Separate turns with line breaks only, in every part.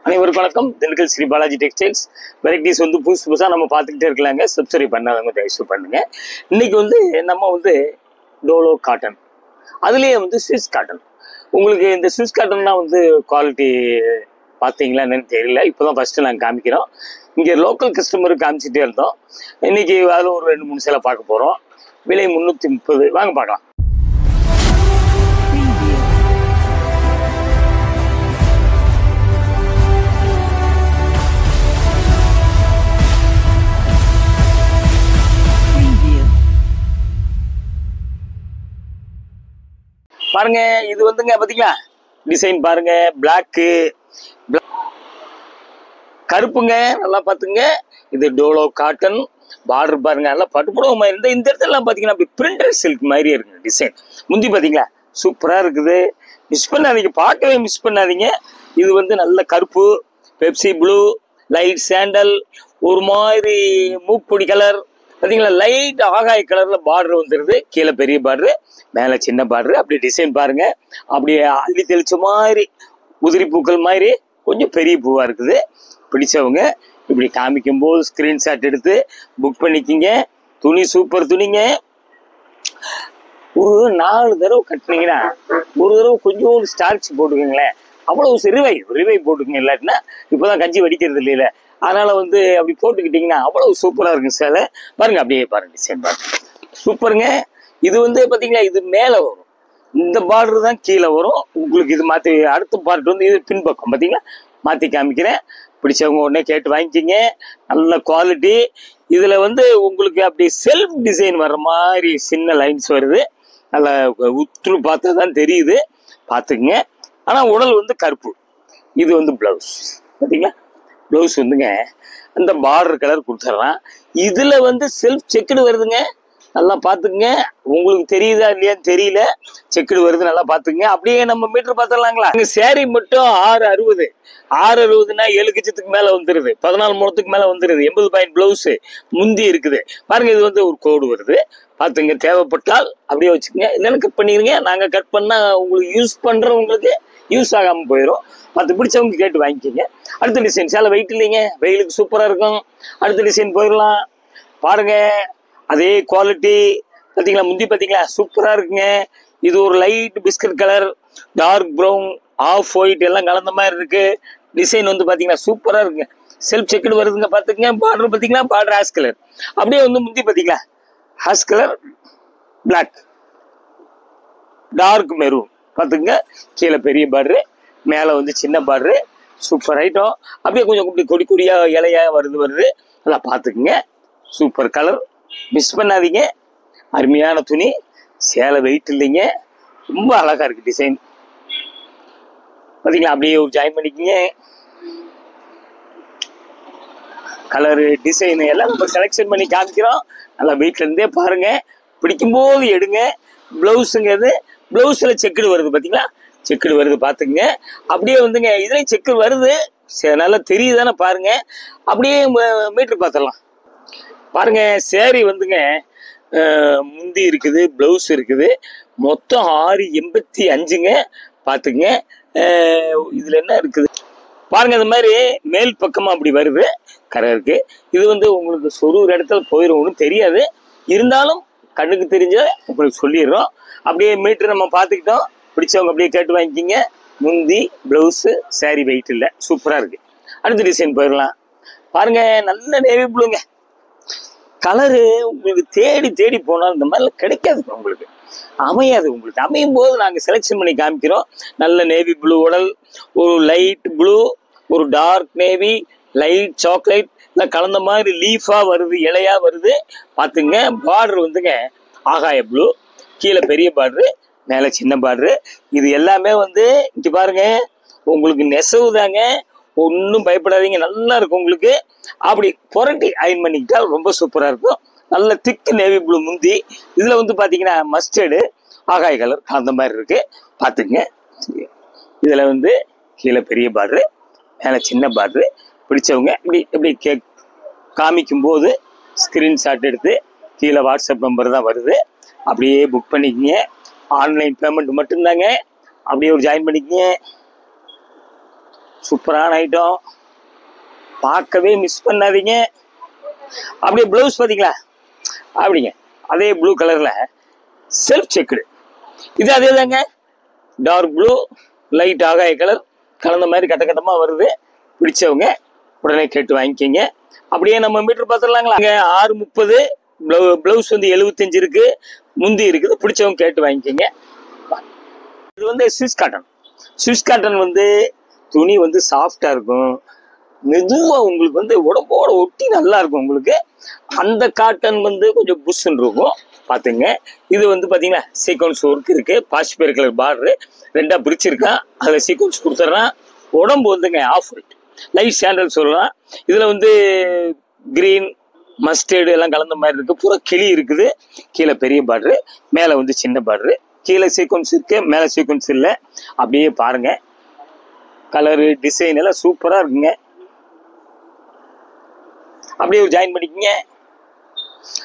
அனைவருக்கும் வணக்கம். Dindigul Sri Balaji textiles varieties வந்து புதுசாக நம்ம பார்த்துக்கிட்டே இருக்கலாங்க. சப்ஸ்கிரைப் பண்ணாதவங்க தயவுசெய்து பண்ணுங்க. இன்னைக்கு வந்து நம்ம வந்து டோலோ காட்டன், அதுலேயே வந்து ஸ்விஸ் காட்டன். உங்களுக்கு இந்த ஸ்விஸ் காட்டன்னா வந்து குவாலிட்டி பார்த்தீங்களா என்னன்னு தெரியல. இப்போ தான் ஃபஸ்ட்டு நாங்கள் காமிக்கிறோம். இங்கே லோக்கல் கஸ்டமருக்கு காமிச்சிட்டே இருந்தோம். இன்னைக்கு அதில் ஒரு 2-3 சேலை பார்க்க போகிறோம். விலை 330. வாங்க பார்க்கலாம். பாருங்க, இது வந்துங்க பாத்தீங்களா டிசைன் பாருங்க. பிளாக்கு கருப்புங்க, நல்லா பாத்துங்க. இது டோலோ காட்டன். பார்டர் பாருங்க, நல்லா பட்டுப்புடவை. இந்த இடத்துல பாத்தீங்கன்னா அப்படி பிரிண்டட் சில்க் மாதிரி இருக்குங்க டிசைன். முந்தி பாத்தீங்களா சூப்பரா இருக்குது. மிஸ் பண்ணாதீங்க, பார்க்கவே மிஸ் பண்ணாதீங்க. இது வந்து நல்ல கருப்பு, பெப்சி ப்ளூ, லைட் சாண்டல், ஒரு மாதிரி மூக்குப்பொடி கலர் பார்த்தீங்களா, லைட் ஆகாய கலர்ல பார்டர் வந்துருது. கீழே பெரிய பார்டரு, மேலே சின்ன பார்டரு. அப்படி டிசைன் பாருங்க, அப்படியே அள்ளி தெளிச்ச மாதிரி உதிரி பூக்கள் மாதிரி கொஞ்சம் பெரிய பூவா இருக்குது. பிடிச்சவங்க இப்படி காமிக்கும் போது ஸ்கிரீன்ஷாட் எடுத்து புக் பண்ணிக்கிங்க. துணி சூப்பர் துணிங்க. ஒரு 4 தடவை கட்டினீங்கன்னா ஒரு தடவை கொஞ்சம் ஸ்டார்ச் போட்டுக்கோங்களேன். அவ்வளவு ரிவை போட்டுக்கோங்க. இல்லாட்டினா இப்போதான் கஞ்சி வடிக்கிறது இல்லையில, அதனால வந்து அப்படி போட்டுக்கிட்டீங்கன்னா அவ்வளவு சூப்பரா இருக்கும் சேலை. பாருங்க, அப்படியே பாருங்க டிசைன் பாருங்க, சூப்பருங்க. இது வந்து பாத்தீங்களா, இது மேல வரும், இந்த பார்டர் தான் கீழே வரும். உங்களுக்கு இது மாத்தி அடுத்த பார்ட் வந்து இது பின்பக்கம் பாத்தீங்களா, மாத்தி காமிக்கிறேன். பிடிச்சவங்க உடனே கேட்டு வாங்கிக்கிங்க. நல்ல குவாலிட்டி. இதுல வந்து உங்களுக்கு அப்படி செல்ஃப் டிசைன் வர்ற மாதிரி சின்ன லைன்ஸ் வருது. நல்லா உற்று பார்த்தா தான் தெரியுது, பார்த்துக்குங்க. ஆனால் உடல் வந்து கருப்பு. இது வந்து பிளவுஸ் பார்த்தீங்களா, பிளவுஸ் வந்துங்க அந்த பார்டர் கலர் கொடுத்துட்றான். இதில் வந்து செல்ஃப் செக்குடு வருதுங்க, நல்லா பார்த்துக்குங்க. உங்களுக்கு தெரியுதா இல்லையான்னு தெரியல, செக்குடு வருது, நல்லா பார்த்துக்குங்க. அப்படியே நம்ம மீட்டர் பார்த்துடலாங்களா. சேரீ மட்டும் 660. 660னா 7 கச்சத்துக்கு மேலே வந்துடுது, 14 முழத்துக்கு மேலே வந்துடுது. 80 பாயிண்ட் பிளவுஸு முந்தி இருக்குது பாருங்க. இது வந்து ஒரு கோடு வருது, பார்த்துங்க. தேவைப்பட்டால் அப்படியே வச்சுக்கோங்க, இல்லைன்னா கட் பண்ணிடுங்க. நாங்கள் கட் பண்ணால் உங்களுக்கு யூஸ் பண்ணுறவங்களுக்கு யூஸ் ஆகாமல் போயிடும். பார்த்து பிடிச்சவங்க கேட்டு வாங்கிக்கோங்க. அடுத்த டிசைன் சேலை வெயிட் இல்லைங்க, வெயிலுக்கு சூப்பராக இருக்கும். அடுத்த டிசைன் போயிடலாம். பாருங்க, அதே குவாலிட்டி பார்த்தீங்களா, முந்தி பார்த்தீங்களா சூப்பராக இருக்குங்க. இது ஒரு light biscuit colour, dark brown, off white எல்லாம் கலந்த மாதிரி இருக்கு. டிசைன் வந்து பார்த்தீங்கன்னா சூப்பராக இருக்குங்க. செல்ஃப் செக்குடு வருதுங்க, பார்த்துக்குங்க. பார்டர் பார்த்தீங்களா, பார்டர் ஹாஷ் கலர். அப்படியே வந்து முந்தி பார்த்தீங்களா ash colour, black, dark maroon பார்த்துக்குங்க. கீழே பெரிய பார்டரு, மேலே வந்து சின்ன பார்டரு. Super item. அப்படியே கொஞ்சம் கொடி கொடியாக இலையாக வருது. நல்லா பார்த்துக்குங்க. சூப்பர் கலர், மிஸ் பண்ணாதீங்க. அருமையான துணி, சேலை வெயிட் இல்லைங்க, ரொம்ப அழகா இருக்கு டிசைன் பார்த்தீங்களா. அப்படியே ஒரு ஜாயின் பண்ணிக்கிங்க. கலரு டிசைனு எல்லாம் நம்ம செலெக்ஷன் பண்ணி காமிக்கிறோம். நல்லா வீட்டில இருந்தே பாருங்க, பிடிக்கும்போது எடுங்க. பிளவுஸுங்கிறது பிளவுஸில் செக்குடு வருது பார்த்தீங்களா, செக்குடு வருது பார்த்துக்குங்க. அப்படியே வந்துங்க இதுலேயும் செக்குடு வருது, நல்லா தெரியுதானே பாருங்க. அப்படியே மீட்ரு பார்த்துடலாம். பாருங்க, சேரீ வந்துங்க முந்தி இருக்குது, பிளவுஸ் இருக்குது. மொத்தம் 685ங்க பார்த்துங்க. இதில் என்ன இருக்குது பாருங்க, இந்த மாதிரி மேல் பக்கமாக அப்படி வருது கலருக்கு. இது வந்து உங்களுக்கு சொருகிற இடத்துல போயிடும், ஒன்றும் தெரியாது. இருந்தாலும் கண்ணுக்கு தெரிஞ்ச உங்களுக்கு சொல்லிடுறோம். அப்படியே மீட்ரு நம்ம பார்த்துக்கிட்டோம். பிடிச்சவங்க அப்படியே கேட்டு வாங்கிக்கிங்க. முந்தி பிளவுஸு சேரீ வெயிட் இல்லை, சூப்பராக இருக்கு. அடுத்த டிசைன் போயிடலாம். பாருங்க, நல்ல நேவி ப்ளூங்க கலரு. உங்களுக்கு தேடி போனால் இந்த மாதிரிலாம் கிடைக்காது, உங்களுக்கு அமையாது. உங்களுக்கு அமையும் போது நாங்கள் செலெக்ஷன் பண்ணி காமிக்கிறோம். நல்ல நேவி ப்ளூ உடல், ஒரு லைட் ப்ளூ, ஒரு டார்க் நேவி, லைட் சாக்லேட் எல்லாம் கலந்த மாதிரி லீஃபாக வருது, இலையா வருது பார்த்துங்க. பார்டர் வந்துங்க ஆகாய ப்ளூ, கீழே பெரிய பார்டரு, மேலே சின்ன பார்டரு. இது எல்லாமே வந்து இங்கே பாருங்க, உங்களுக்கு நெசவு தாங்க, ஒன்றும் பயப்படாதீங்க, நல்லா இருக்கும் உங்களுக்கு. அப்படி புரட்டி அயன் பண்ணிக்கிட்டா ரொம்ப சூப்பராக இருக்கும். நல்ல திக்கு நேவி ப்ளூ முந்தி. இதில் வந்து பார்த்தீங்கன்னா மஸ்டர்டு, ஆகாய கலர் அந்த மாதிரி இருக்கு பார்த்துங்க. இதில் வந்து கீழே பெரிய பார்டரு, மேலே சின்ன பார்டரு. பிடிச்சவங்க இப்படி காமிக்கும் போது ஸ்கிரீன்ஷாட் எடுத்து கீழே வாட்ஸ்அப் நம்பர் தான் வருது, அப்படியே புக் பண்ணிக்கிங்க. ஆன்லைன் பேமெண்ட் மட்டும்தாங்க. அப்படியே ஒரு ஜாயின் பண்ணிக்கிங்க. சூப்பரான ஐட்டம், பார்க்கவே மிஸ் பண்ணாதீங்க. அப்படியே ப்ளவுஸ் பார்த்தீங்களா, அப்படிங்க அதே ப்ளூ கலரில் செல்ஃப் செக்குடு. இது அதே தாங்க, டார்க் ப்ளூ லைட் ஆகாய கலர் கலந்த மாதிரி கட்ட கட்டமாக வருது. பிடிச்சவங்க உடனே கேட்டு வாங்கிக்கிங்க. அப்படியே நம்ம மீட்டர் பார்த்துடலாங்களா. அங்கே 6:30, ப்ளவுஸ் வந்து 75 இருக்கு, முந்தி இருக்குது. பிடிச்சவங்க கேட்டு வாங்கிக்கிங்க. இது வந்து ஸ்விஸ் காட்டன். ஸ்விஸ் காட்டன் வந்து துணி வந்து சாஃப்டாக இருக்கும், மெதுவாக உங்களுக்கு வந்து உடம்போட ஒட்டி நல்லா இருக்கும் உங்களுக்கு. அந்த காட்டன் வந்து கொஞ்சம் புஷ்ஷுன்னு இருக்கும் பார்த்துங்க. இது வந்து பார்த்தீங்கன்னா சீக்வன்ஸ் ஒர்க் இருக்கு, பாசிப்பேர் கலர் பார்டரு ரெண்டாக பிரிச்சிருக்கான், அதில் சீக்வன்ஸ் கொடுத்துட்றான். உடம்பு வந்துங்க ஆஃப் ஒயிட் லைட் சாண்டல் சொல்லலாம். இதில் வந்து கிரீன் மஸ்டர்டு எல்லாம் கலந்த மாதிரி இருக்கு. பூரா கிளி இருக்குது. கீழே பெரிய பார்டரு, மேலே வந்து சின்ன பார்டரு. கீழே சீக்வன்ஸ் இருக்கு, மேலே சீக்வன்ஸ் இல்லை. அப்படியே பாருங்க, கலரு டிசைன் எல்லாம் சூப்பராக இருக்குங்க. அப்படியே ஒரு ஜாயின் பண்ணிக்கங்க.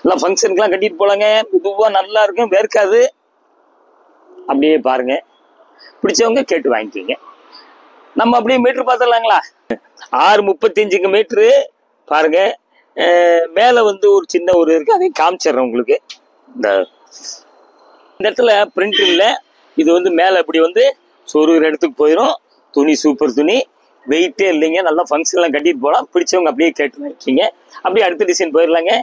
எல்லாம் ஃபங்க்ஷனுக்குலாம் கட்டிட்டு போலாங்க, மெதுவாக நல்லா இருக்கும், வேர்க்காது. அப்படியே பாருங்க, பிடிச்சவங்க கேட்டு வாங்கிக்கிங்க. நம்ம அப்படியே மீட்ரு பார்த்துடலாங்களா. 6:35 மீட்ரு பாருங்க. மேலே வந்து ஒரு சின்ன ஒரு இருக்கு, அதையும் காமிச்சிடுறேன் உங்களுக்கு. இந்த இடத்துல பிரிண்ட் இல்லை, இது வந்து மேலே இப்படி வந்து சொருகிற இடத்துக்கு போயிடும். துணி சூப்பர் துணி, வெயிட்டே இல்லைங்க, நல்லா ஃபங்க்ஷன்லாம் கட்டிட்டு போகலாம். பிடிச்சவங்க அப்படியே கேட்டு வாங்கிக்கிங்க. அப்படியே அடுத்த டிசைன் போயிடலாங்க.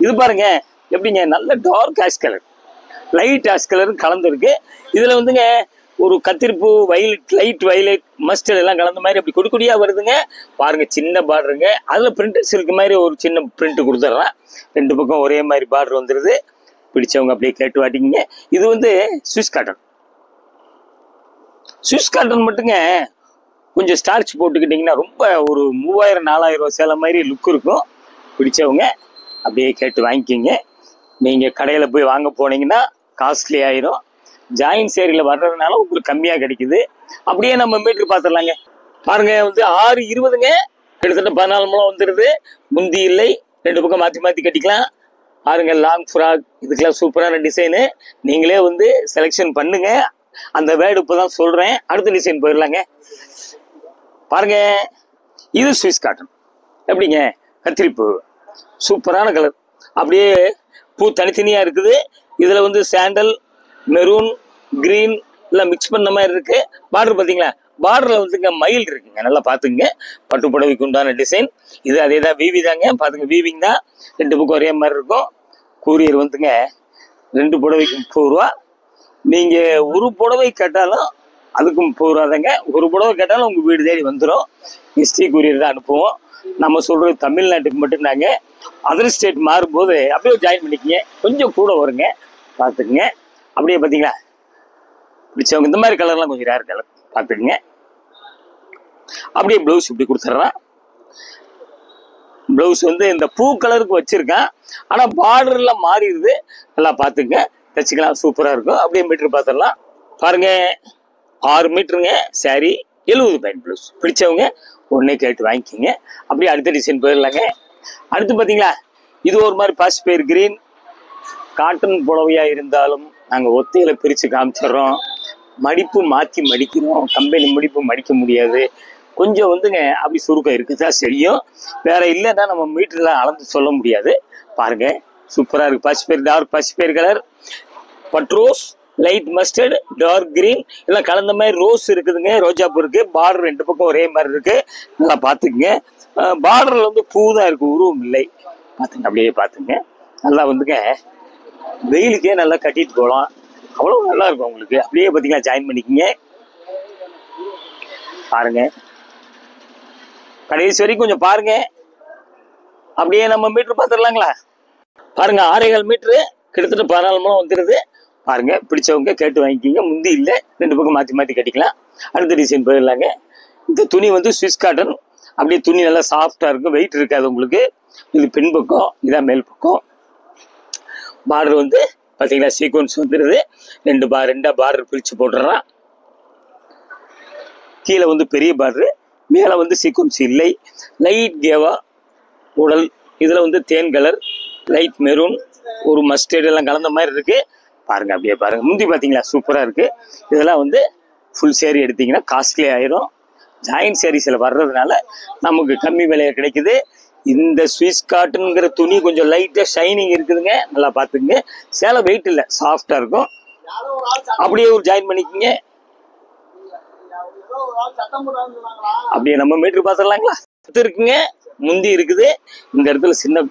இது பாருங்க எப்படிங்க, நல்ல dark ash colour light ash colour கலந்துருக்கு. இதில் வந்துங்க ஒரு கத்திரிப்பூ வயலட் லைட் வயலட் மஸ்டர்ட் எல்லாம் கலந்த மாதிரி அப்படி கொடி கொடியாக வருதுங்க. பாருங்க சின்ன பார்டருங்க, அதில் பிரிண்டட் சில்க் மாதிரி ஒரு சின்ன பிரிண்ட் கொடுத்துட்றான். ரெண்டு பக்கம் ஒரே மாதிரி பார்டர் வந்துடுது. பிடிச்சவங்க அப்படியே கேட்டு வாட்டிக்கிங்க. இது வந்து ஸ்விஸ் காட்டன். ஸ்விஸ் காட்டன் மட்டுங்க கொஞ்சம் ஸ்டார்ச் போட்டுக்கிட்டிங்கன்னா ரொம்ப ஒரு 3000-4000 சேலை மாதிரி லுக் இருக்கும். பிடிச்சவங்க அப்படியே கேட்டு வாங்கிக்கிங்க. நீங்கள் கடையில் போய் வாங்க போனீங்கன்னா காஸ்ட்லி ஆயிரும். ஜாயின் சேரியில் வர்றதுனால உங்களுக்கு கம்மியாக கிடைக்குது. அப்படியே நம்ம மீட்ரு பார்த்துடலாங்க. பாருங்க வந்து 6:20ங்க, கிட்டத்தட்ட 14 முழம் வந்துடுது. முந்தி இல்லை, ரெண்டு பக்கம் மாற்றி மாற்றி கட்டிக்கலாம். பாருங்க லாங் ஃப்ராக், இதுக்கெல்லாம் சூப்பரான டிசைனு. நீங்களே வந்து செலெக்ஷன் பண்ணுங்க. அந்த வேர்டு இப்போ தான் சொல்கிறேன். அடுத்த டிசைன் போயிடலாங்க. பாருங்க, இது ஸ்விஸ் காட்டன். எப்படிங்க, கத்திரிப்பூ சூப்பரான கலர். அப்படியே பூ தனித்தனியாக இருக்குது. இதில் வந்து சாண்டல் மெரூன் கிரீன் எல்லாம் மிக்ஸ் பண்ண மாதிரி இருக்கு. பார்டர் பார்த்தீங்களா, பார்டரில் வந்துங்க மயில் இருக்குங்க, நல்லா பார்த்துங்க. பட்டு புடவைக்கு உண்டான டிசைன் இது. அதே தான் வீவி தாங்க, பார்த்துங்க வீவிங் தான். ரெண்டு பக்கம் ஒரே மாதிரி இருக்கும். கூரியர் வந்துங்க 2 புடவைக்கு 30 ரூபா. நீங்கள் ஒரு புடவை கேட்டாலும் அதுக்கு 30 ரூபா தாங்க. ஒரு புடவை கேட்டாலும் உங்கள் வீடு தேடி வந்துடும். எஸ்டி கூரியர் தான் அனுப்புவோம். நம்ம சொல்கிறது தமிழ்நாட்டுக்கு மட்டும்தாங்க. அதர் ஸ்டேட் மாறும்போது அப்படியே ஜாயின் பண்ணிக்கிங்க, கொஞ்சம் கூட வருங்க, பார்த்துக்குங்க. அப்படியே பார்த்தீங்களா, பிடிச்சவங்க இந்த மாதிரி கலர்லாம் கொஞ்சம் ரேர் கலர் பார்த்துக்குங்க. அப்படியே ப்ளவுஸ் இப்படி கொடுத்துட்றான். ப்ளவுஸ் வந்து இந்த பூ கலருக்கு வச்சுருக்கேன், ஆனால் பார்டர்லாம் மாறிடுது. நல்லா பார்த்துக்குங்க, தைச்சிக்கலாம், சூப்பராக இருக்கும். அப்படியே மீட்ரு பார்த்துடலாம். பாருங்கள் 6 மீட்டருங்க சாரி, 70 பாயிண்ட் ப்ளவுஸ். பிடிச்சவங்க ஒன்றே கேட்டு வாங்கிக்கிங்க. அப்படியே அடுத்த டிசைன் போயிடலாங்க. அடுத்து பார்த்தீங்களா, இது ஒரு மாதிரி பாசிப்பேர் கிரீன் காட்டன் புடவையாக இருந்தாலும் நாங்கள் ஒத்தையில் பிரித்து காமிச்சிட்றோம். மடிப்பு மாற்றி மடிக்கிறோம், கம்பெனி மடிப்பு மடிக்க முடியாது. கொஞ்சம் வந்துங்க அப்படி சுருக்கம் இருக்குதான் சரியும், வேற இல்லைன்னா நம்ம மீட்டரில் அளந்து சொல்ல முடியாது. பாருங்க சூப்பராக இருக்குது. பாசிப்பேர் டார்க் பாசிப்பேர் கலர், பட்ரோஸ் லைட் மஸ்டர்ட் டார்க் கிரீன் எல்லாம் கலந்த மாதிரி ரோஸ் இருக்குதுங்க, ரோஜாப்பூ இருக்குது. பார்டர் ரெண்டு பக்கம் ஒரே மாதிரி இருக்குது, நல்லா பார்த்துக்குங்க. பார்டரில் வந்து பூ தான் இருக்குது, உருவம் இல்லை. பார்த்துங்க, அப்படியே பார்த்துங்க. நல்லா வந்துங்க வெயிலுக்கே நல்லா கட்டிட்டு போகலாம், அவ்வளோ நல்லா இருக்கும் உங்களுக்கு. அப்படியே பார்த்தீங்கன்னா ஜாயின் பண்ணிக்கிங்க. பாருங்க கடைசி வரைக்கும் கொஞ்சம் பாருங்க. அப்படியே நம்ம மீட்ரு பார்த்துடலாங்களா. பாருங்க 6.25 மீட்ரு, கிட்டத்தட்ட 14 முழம் வந்துடுது. பாருங்க பிடிச்சவங்க கேட்டு வாங்கிக்கிங்க. முந்தி இல்லை, ரெண்டு பக்கம் மாற்றி மாற்றி கட்டிக்கலாம். அடுத்த டிசைன் போயிடலாங்க. இந்த துணி வந்து ஸ்விஸ் காட்டன். அப்படியே துணி நல்லா சாஃப்டாக இருக்கும், வெயிட் இருக்காது உங்களுக்கு. இது பின் பக்கம், இதான் மேல் பக்கம். பார்டர் வந்து பார்த்தீங்கன்னா சீக்வன்ஸ் வந்துடுது. ரெண்டா பார்டர் பிரித்து போட்டுறான். கீழே வந்து பெரிய பார்டரு, மேலே வந்து சீக்வன்ஸ் இல்லை. லைட் கேவா உடல், இதில் வந்து தேன் கலர் லைட் மெரூன் ஒரு மஸ்டர்ட் எல்லாம் கலந்த மாதிரி இருக்குது. பாருங்கள் அப்படியே பாருங்கள். முந்தி பார்த்தீங்களா சூப்பராக இருக்குது. இதெல்லாம் வந்து ஃபுல் சேரீ எடுத்தீங்கன்னா காஸ்ட்லி ஆயிரும். ஜாயின்ட் சேரீஸில் வர்றதுனால நமக்கு கம்மி விலையில் கிடைக்குது. இந்த ஸ்விஸ் காட்டனுங்கிற துணி கொஞ்சம் லைட்டாக ஷைனிங் இருக்குதுங்க, நல்லா பார்த்துக்குங்க. சேலை வெயிட் இல்லை, சாஃப்டாக இருக்கும். அப்படியே ஒரு ஜாயின் பண்ணிக்கோங்க. அப்படியே நம்ம மீட்டர் பார்த்துடலாங்களா? இருக்குங்க, முந்தி இருக்குது, இந்த இடத்துல சின்ன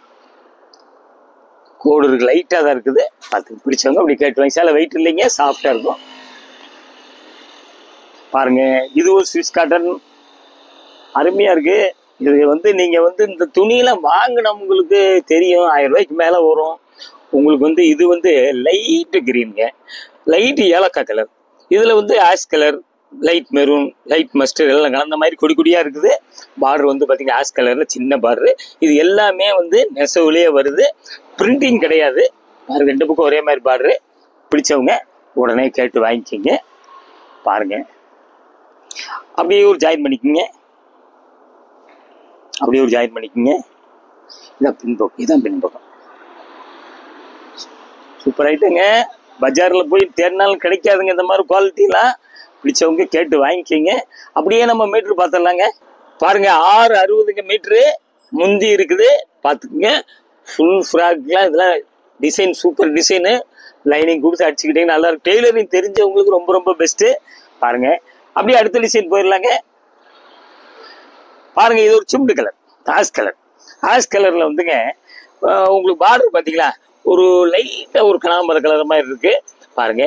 கோடு இருக்கு, லைட்டாக தான் இருக்குது. பார்த்து பிடிச்சவங்க அப்படி கேட்டுவாங்க. சேலை வெயிட் இல்லைங்க, சாஃப்டாக இருக்கும். பாருங்க, இது ஒரு ஸ்விஸ் காட்டன், அருமையா இருக்கு. இது வந்து நீங்க வந்து இந்த துணியெல்லாம் வாங்கினவங்களுக்கு தெரியும், 1000 ரூபாய்க்கு மேல வரும். உங்களுக்கு வந்து இது வந்து லைட் கிரீனுங்க, லைட் ஏலக்காய் கலர். இதுல வந்து ash colour, light maroon, light mustard எல்லாம் கலந்த மாதிரி கொடி கொடியா இருக்குது. பார்டர் வந்து பாத்தீங்கன்னா ஆஷ் கலர்ல சின்ன பார்டர். இது எல்லாமே வந்து நெசவுலயே வருது, பிரிண்டிங் கிடையாது. ரெண்டு பக்கம் ஒரே மாதிரி பார்டரு. பிடிச்சவங்க உடனே கேட்டு வாங்கிக்கிங்க. பாருங்க, அப்படியே ஒரு ஜாயின் பண்ணிக்கோங்க. அப்படியே ஒரு ஜாயின் பண்ணிக்கோங்க. இதான் பின்பக்கம், இதான் பின்பக்கம். சூப்பர் ஐட்டங்க. பஜாரில் போய் தேடினாலும் கிடைக்காதுங்க இந்த மாதிரி குவாலிட்டிலாம். பிடிச்சவங்க கேட்டு வாங்கிக்கிங்க. அப்படியே நம்ம மீட்ரு பார்த்துடலாங்க. பாருங்க, 660 மீட்ரு முந்தி இருக்குது. பார்த்துக்குங்க. ஃபுல் ஃப்ராக்லாம் இதெல்லாம் டிசைன் சூப்பர் டிசைனு. லைனிங் கொடுத்து அடிச்சுக்கிட்டீங்க, நல்லா இருக்கும். டெய்லரிங் தெரிஞ்சவங்களுக்கு ரொம்ப ரொம்ப பெஸ்ட்டு. பாருங்க, அப்படியே அடுத்த டிசைன் போயிடலாங்க. பாருங்க, இது ஒரு சிம்டு கலர், ஆஷ் கலர். ஆஷ் கலர்ல வந்துங்க உங்களுக்கு பார்டர் பார்த்தீங்களா, ஒரு லைட்டா ஒரு கனாம்பர கலர் மாதிரி இருக்கு. பாருங்க,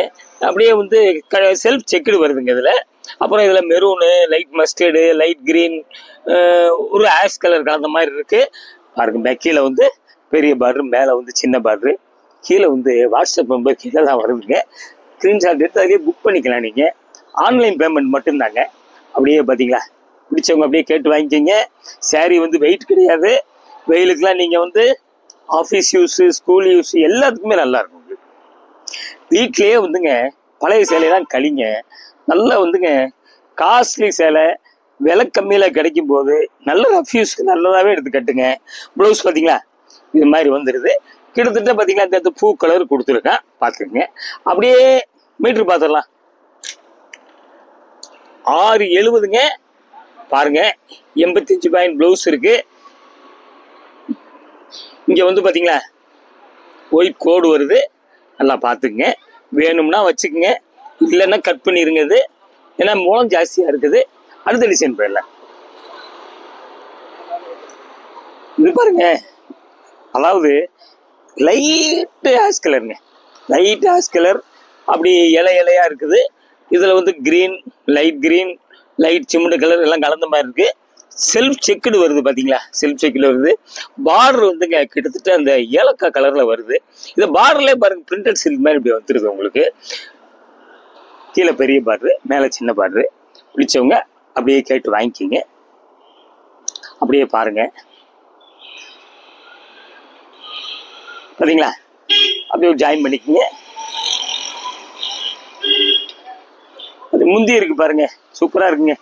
அப்படியே வந்து செல்ஃப் செக்குடு வருதுங்க இதுல. அப்புறம் இதுல maroon, light mustard, light green, ஒரு ஆஷ் கலர் கலந்த மாதிரி இருக்கு. பாருங்க, கீழே வந்து பெரிய பார்டர், மேலே வந்து சின்ன பார்டரு. கீழே வந்து வாட்ஸ்அப் நம்பர் கீழே தான் வருதுங்க. ஸ்க்ரீன்ஷாட் எடுத்து அதிலே புக் பண்ணிக்கலாம். நீங்கள் ஆன்லைன் பேமெண்ட் மட்டும்தாங்க. அப்படியே பார்த்தீங்களா, பிடிச்சவங்க அப்படியே கேட்டு வாங்கிக்கிங்க. சாரீ வந்து வெயிட் கிடையாது. வெயிலுக்கெல்லாம் நீங்கள் வந்து ஆஃபீஸ் யூஸு, ஸ்கூல் யூஸு எல்லாத்துக்குமே நல்லா இருக்கும். வீட்லேயே வந்துங்க பழைய சேலையெல்லாம் கழிங்க. நல்லா வந்துங்க காஸ்ட்லி சேலை விலை கம்மியில் கிடைக்கும் போது நல்ல ரஃப்யூஸ்க்கு நல்லதாகவே எடுத்து கட்டுங்க. ப்ளவுஸ் பார்த்தீங்களா, இது மாதிரி வந்துடுது. கிட்டத்தட்ட பார்த்தீங்களா, இந்த பூ கலர் கொடுத்துருக்கேன். பார்த்துக்குங்க. அப்படியே மீட்ரு பார்த்துடலாம். 670ங்க. பாருங்க, 85 பாயிண்ட் ப்ளவுஸ் இருக்கு. இங்க வந்து பாத்தீங்களா ஒயிட் கோடு வருது, நல்லா பார்த்துக்குங்க. வேணும்னா வச்சுக்கோங்க, இல்லைன்னா கட் பண்ணிருங்க. இது ஏன்னா மூலம் ஜாஸ்தியா இருக்குது. அடுத்த டிசைன் போயிடலாம். இது பாருங்க, அதாவது லைட் ஆஷ் கலருங்க, லைட் ஆஷ் கலர். அப்படி இலை இலையா இருக்குது. இதுல வந்து green, light green, light cement colour எல்லாம் கலந்த மாதிரி இருக்கு. செல்ஃப் செக்குடு வருது பாத்தீங்களா, செல்ஃப் செக்குடு வருது. பார்டர் வந்துங்க கிட்டத்தட்ட அந்த ஏலக்காய் கலர்ல வருது. இந்த பார்டர்லேயே பாருங்க, பிரிண்டட் சில்க் மாதிரி இப்படி வந்துருது உங்களுக்கு. கீழே பெரிய பார்டரு, மேலே சின்ன பார்டரு. பிடிச்சவங்க அப்படியே கேட்டு வாங்கிக்கிங்க. அப்படியே பாருங்க, பாத்தீங்களா, அப்படியே ஜாயின் பண்ணிக்கோங்க. அது முந்தி இருக்கு பாருங்க, சூப்பரா இருக்குங்க.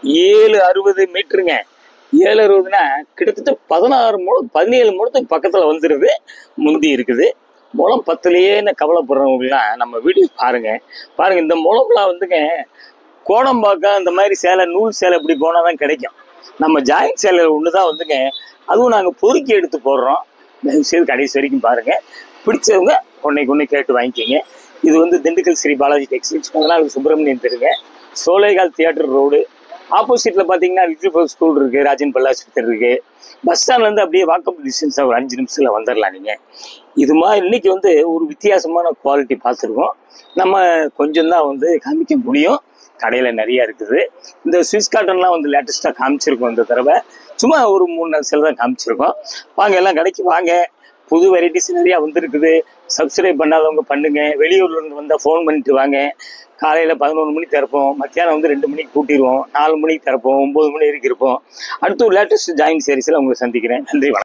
760 மீட்டருங்க. 760னா கிட்டத்தட்ட 16 முழம் 17 முழத்துக்கு பக்கத்துல வந்துருது. முந்தி இருக்குது. முளம் 10லயே கவலைப்படுறவங்கலாம் நம்ம வீடியோ பாருங்க. பாருங்க, இந்த முளம்லாம் வந்துங்க கோடம்பாக்கம் இந்த மாதிரி சேலை, நூல் சேலை இப்படி போனாதான் கிடைக்கும். நம்ம ஜாயின் சேலை ஒண்ணுதான் வந்துங்க, அதுவும் நாங்க பொறுக்கி எடுத்து போடுறோம். தயவுசெய்து கடைசி வரைக்கும் பாருங்க. பிடிச்சவங்க ஒன்னைக்கு கேட்டு வாங்கிக்கிங்க. இது வந்து திண்டுக்கல் ஸ்ரீ பாலாஜி டெக்ஸ்டைல்ஸ் 14 சுப்பிரமணியன் தெருங்க, சோலைகால் தியேட்டர் ரோடு. ஆப்போசிட்ல பாத்தீங்கன்னா லிட்டில் ஃப்ளவர் ஸ்கூல் இருக்கு, ராஜன் பல்லாஸ்பத்திரி இருக்கு. பஸ் ஸ்டாண்ட்ல இருந்து அப்படியே வாக்கப் டிஸ்டன்ஸா ஒரு 5 நிமிஷத்துல வந்துடலாம் நீங்க. இது மாதிரி இன்னைக்கு வந்து ஒரு வித்தியாசமான குவாலிட்டி பார்த்துருக்கோம். நம்ம கொஞ்சம் தான் வந்து காமிக்க முடியும், கடையில நிறைய இருக்குது. இந்த ஸ்விஸ் காட்டன்லாம் வந்து லேட்டஸ்டா காமிச்சிருக்கோம். இந்த தடவை சும்மா ஒரு 3-4 சேலை தான் காமிச்சிருக்கோம். வாங்க, எல்லாம் கடைக்கு வாங்க. புது வெரைட்டிஸ் நிறையா வந்துருக்குது. சப்ஸ்கிரைப் பண்ணாதவங்க பண்ணுங்க. வெளியூர்ல இருந்து வந்தால் ஃபோன் பண்ணிட்டு வாங்க. காலையில் 11 மணிக்கு திறப்போம், மத்தியானம் வந்து 2 மணிக்கு கூட்டிடுவோம், 4 மணிக்கு திறப்போம், 9 மணி வரைக்கும் இருப்போம். அடுத்து ஒரு லேட்டஸ்ட் ஜாயின் சீரிஸில் உங்களை சந்திக்கிறேன். நன்றி, வணக்கம்.